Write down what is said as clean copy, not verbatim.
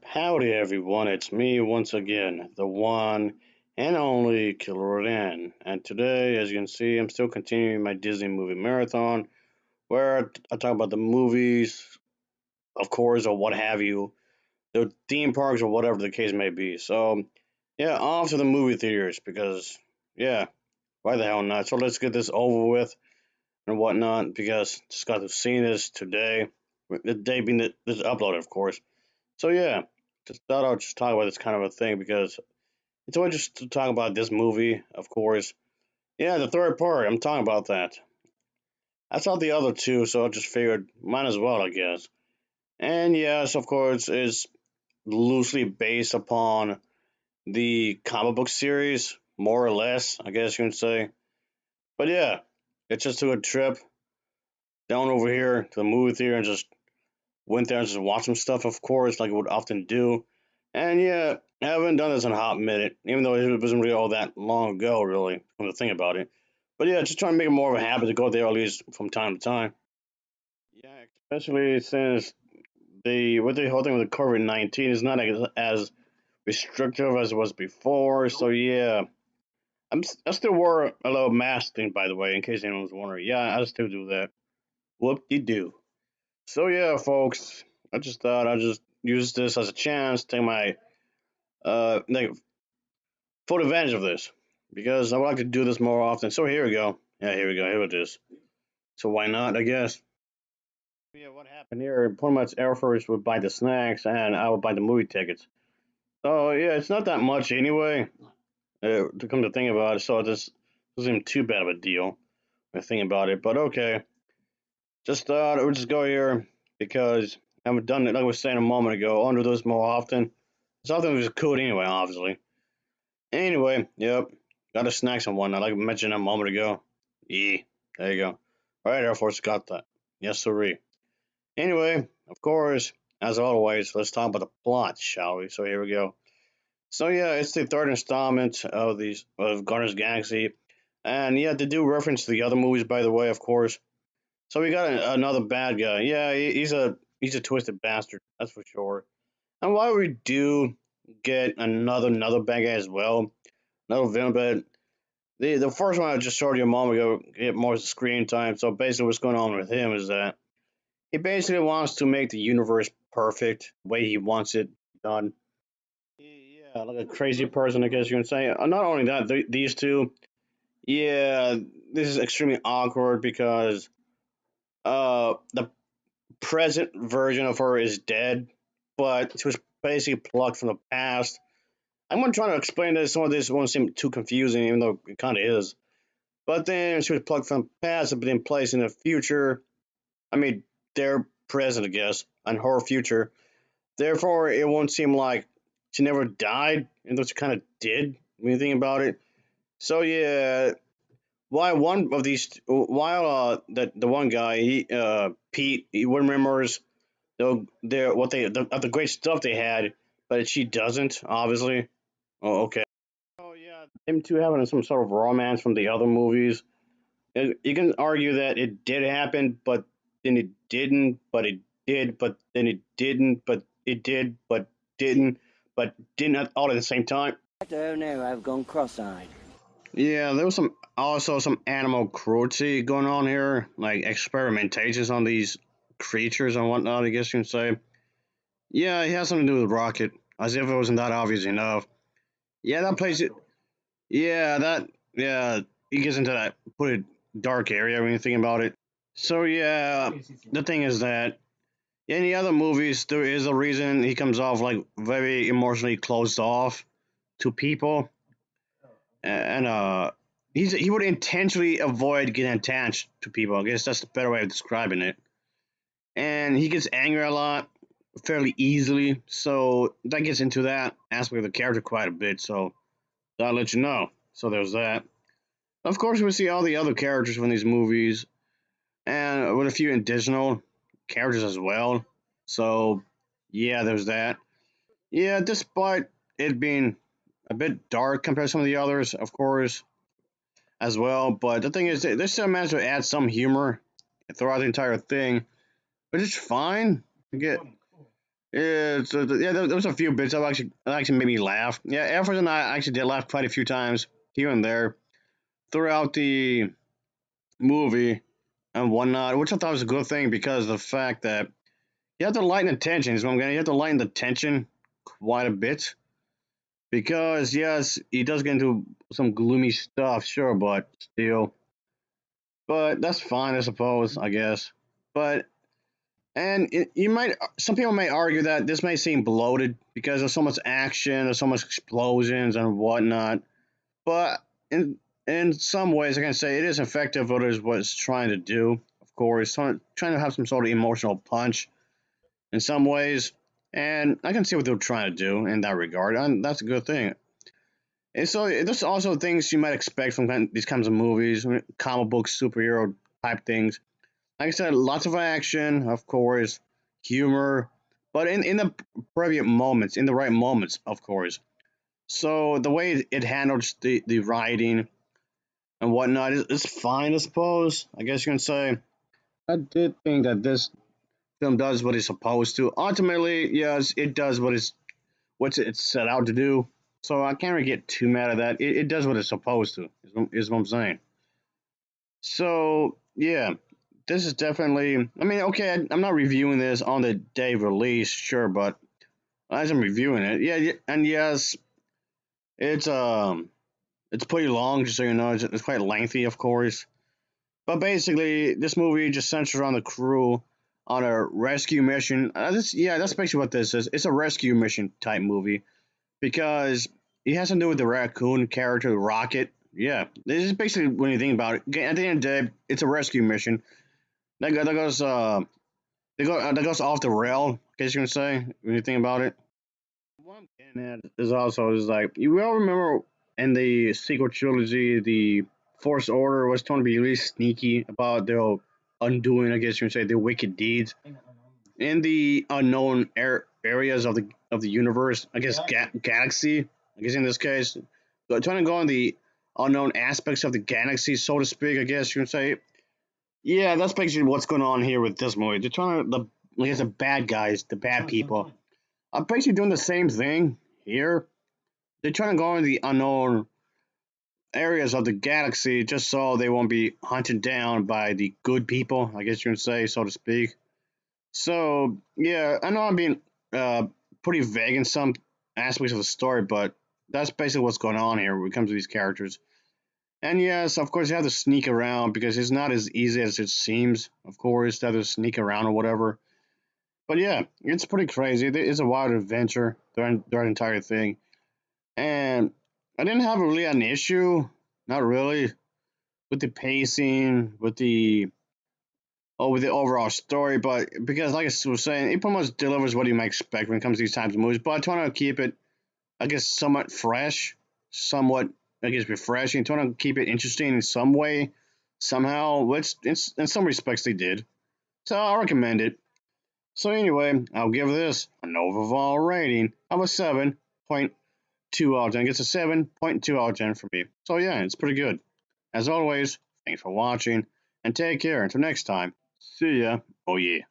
Howdy everyone, it's me once again, the one and only Killer Dan. And today, as you can see, I'm still continuing my Disney movie marathon where I talk about the movies, of course, or what have you, the theme parks or whatever the case may be. So, yeah, off to the movie theaters because, yeah, why the hell not? So let's get this over with and whatnot because just got to see this today, the day being this uploaded, of course. So, yeah, just thought I'd just talk about this kind of a thing because it's always just to talk about this movie, of course. Yeah, the third part, I'm talking about that. I saw the other two, so I just figured might as well, I guess. And yes, of course, it's loosely based upon the comic book series, more or less, I guess you can say. But yeah, it's just took a trip down over here to the movie theater and just went there and just watched some stuff, of course, like I would often do. And yeah, I haven't done this in a hot minute, even though it wasn't really all that long ago, really, come to think about it. But yeah, just trying to make it more of a habit to go there at least from time to time. Yeah, especially since the what they holding with the COVID-19 is not as restrictive as it was before. So yeah, I still wear a little mask thing, by the way, in case anyone's wondering. Yeah, I still do that. Whoop de doo. So yeah, folks, I just thought I'd just use this as a chance to take my like full advantage of this because I would like to do this more often. So here we go. Yeah, here we go. Here it is. So why not? I guess. Yeah, what happened here? Pretty much Air Force would buy the snacks and I would buy the movie tickets. So yeah, it's not that much anyway. To come to think about it, so this doesn't seem too bad of a deal. I think about it, but okay. Just thought I would just go here because I haven't done it. Like I was saying a moment ago, I'll do this more often. Something was cool anyway, obviously. Anyway, yep. Got a snacks and whatnot, like I mentioned a moment ago. Yeah, there you go. Alright, Air Force, got that. Yes, sirree. Anyway, of course, as always, let's talk about the plot, shall we? So here we go. So yeah, it's the third installment of these of Guardians of the Galaxy. And yeah, they do reference to the other movies, by the way, of course. So we got another bad guy. Yeah, he's a twisted bastard, that's for sure. And why we do get another bad guy as well, another villain, but the first one I just showed you a moment ago get more screen time. So basically, what's going on with him is that he basically wants to make the universe perfect the way he wants it done. Yeah, like a crazy person, I guess you can say. Not only that, these two. Yeah, this is extremely awkward because the present version of her is dead, but she was basically plucked from the past. I'm gonna try to explain this. Some of this won't seem too confusing, even though it kind of is. But then she was plucked from the past and put in place in the future. I mean, their present, I guess, and her future. Therefore, it won't seem like she never died, and though she kind of did when you think about it. So yeah, while that the one guy, Pete, he remembers the great stuff they had, but she doesn't, obviously. Oh, okay. Oh yeah, them two having some sort of romance from the other movies. You can argue that it did happen, but then it didn't, but it did, but then it didn't, but it did, but didn't all at the same time. Oh no, I've gone cross-eyed. Yeah, there was some animal cruelty going on here, like experimentations on these creatures and whatnot. I guess you can say. Yeah, it has something to do with Rocket, as if it wasn't that obvious enough. Yeah, that plays it. Yeah, yeah, he gets into that pretty dark area when you think about it. So yeah, the thing is that in the other movies there is a reason he comes off like very emotionally closed off to people, and he would intentionally avoid getting attached to people. I guess that's the better way of describing it. And he gets angry a lot fairly easily, so that gets into that aspect of the character quite a bit. So I'll let you know. So there's that. Of course, we see all the other characters from these movies, and with a few additional characters as well. So, yeah, there's that. Yeah, despite it being a bit dark compared to some of the others, of course, as well. But the thing is, they still managed to add some humor throughout the entire thing, which is fine. I get, Yeah, yeah, there was a few bits that actually made me laugh. Yeah, Alfred and I actually did laugh quite a few times here and there throughout the movie and whatnot, which I thought was a good thing because of the fact that you have to lighten the tension. Is what I'm gonna. You have to lighten the tension quite a bit because yes, he does get into some gloomy stuff, sure, but still, but that's fine, I suppose, I guess. But you might, some people may argue that this may seem bloated because there's so much action, there's so much explosions and whatnot. But in some ways, I can say it is effective. What it's trying to do, of course, trying to have some sort of emotional punch in some ways, and I can see what they're trying to do in that regard, and that's a good thing. And so there's also things you might expect from these kinds of movies, comic book superhero type things. Like I said, lots of action, of course, humor, but in the appropriate moments, in the right moments, of course. So the way it handles the writing and whatnot is fine, I suppose. I guess you can say. I did think that this film does what it's supposed to. Ultimately, yes, it does what's it's set out to do. So I can't really get too mad at that. It does what it's supposed to. Is what I'm saying. So yeah, this is definitely. I mean, okay, I'm not reviewing this on the day of release, sure, but as I'm reviewing it, yeah, and yes, it's it's pretty long, just so you know. It's quite lengthy, of course. But basically, this movie just centers around the crew on a rescue mission. Yeah, that's basically what this is. It's a rescue mission type movie because it has to do with the raccoon character, Rocket. Yeah, this is basically when you think about it. At the end of the day, it's a rescue mission that goes off the rail. I guess you can say when you think about it. What I'm getting at is also is like you all remember in the sequel trilogy, the Force Order was trying to be really sneaky about their undoing, I guess you can say, their wicked deeds in the unknown areas of the universe. I guess galaxy. I guess in this case, they're trying to go on the unknown aspects of the galaxy, so to speak. I guess you can say. Yeah, that's basically what's going on here with this movie. They're trying to I guess the bad guys, the bad people. I'm basically doing the same thing here. They're trying to go in the unknown areas of the galaxy just so they won't be hunted down by the good people, I guess you can say, so to speak. So, yeah, I know I'm being uh, pretty vague in some aspects of the story, but that's basically what's going on here when it comes to these characters. And yes, of course, you have to sneak around because it's not as easy as it seems, of course, to have to sneak around or whatever. But yeah, it's pretty crazy. It's a wild adventure during the entire thing. And I didn't have really an issue, not really, with the pacing, with the overall story, but because like I was saying, it pretty much delivers what you might expect when it comes to these types of movies. But I try to keep it, I guess, somewhat fresh, somewhat, I guess, refreshing. Try to keep it interesting in some way, somehow, which in some respects they did. So I recommend it. So anyway, I'll give this an overall rating of a 7.2 out of 10. It's a 7.2 out of 10 for me. So yeah, it's pretty good. As always, thanks for watching, and take care until next time. See ya. Oh yeah.